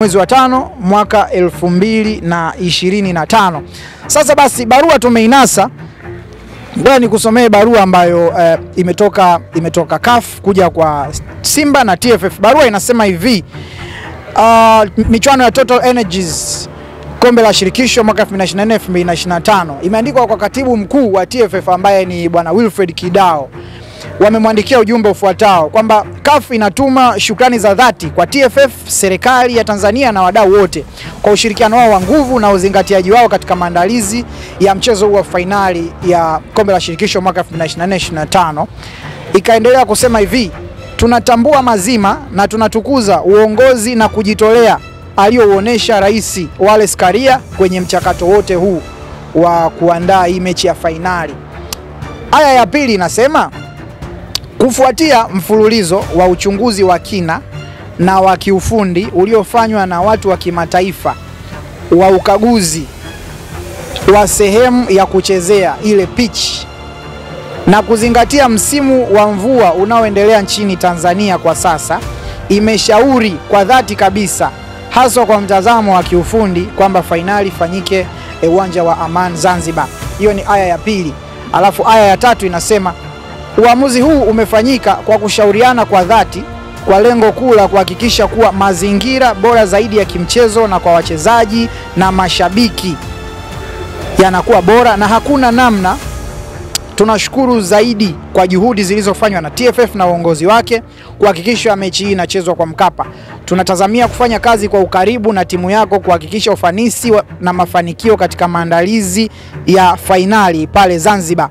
Mwezi wa 5 mwaka 2025. Sasa basi barua tumeinasa. Ngoja nikusomee barua ambayo imetoka CAF kuja kwa Simba na TFF. Barua inasema hivi: michuano ya Total Energies kombe la shirikisho mwaka 2024-2025 imeandikwa kwa katibu mkuu wa TFF ambaye ni bwana Wilfred Kidao. Wamemwandikia ujumbe ufuatao kwamba CAF inatuma shukrani za dhati kwa TFF, serikali ya Tanzania na wadau wote kwa ushirikiano wao wa nguvu na uzingatiaji wao katika maandalizi ya mchezo wa fainali ya kombe la shirikisho mwaka 2024-2025. Ikaendelea kusema hivi: tunatambua mazima na tunatukuza uongozi na kujitolea aliyouonesha Rais Wallace Karia kwenye mchakato wote huu wa kuandaa hii mechi ya fainali. Aya ya pili inasema: kufuatia mfululizo wa uchunguzi wa kina na wa kiufundi uliofanywa na watu wa kimataifa wa ukaguzi wa sehemu ya kuchezea ile pitch na kuzingatia msimu wa mvua unaoendelea nchini Tanzania kwa sasa, imeshauri kwa dhati kabisa, hasa kwa mtazamo wa kiufundi, kwamba fainali fanyike uwanja wa Aman Zanzibar. Hiyo ni aya ya pili. Alafu aya ya tatu inasema: uamuzi huu umefanyika kwa kushauriana kwa dhati kwa lengo kuu la kuhakikisha kuwa mazingira bora zaidi ya kimchezo na kwa wachezaji na mashabiki yanakuwa bora na hakuna namna. Tunashukuru zaidi kwa juhudi zilizofanywa na TFF na uongozi wake kuhakikisha mechi hii inachezwa kwa Mkapa. Tunatazamia kufanya kazi kwa ukaribu na timu yako kuhakikisha ufanisi na mafanikio katika maandalizi ya fainali pale Zanzibar.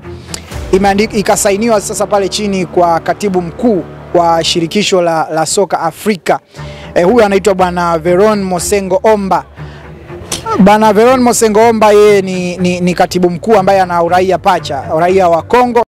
Ikasainiwa sasa pale chini kwa katibu mkuu wa shirikisho la soka Afrika. Huyu anaitwa bwana Veron Mosengo Omba. Bwana Veron Mosengo Omba yeye ni katibu mkuu ambaye ana uraia pacha, uraia wa Kongo.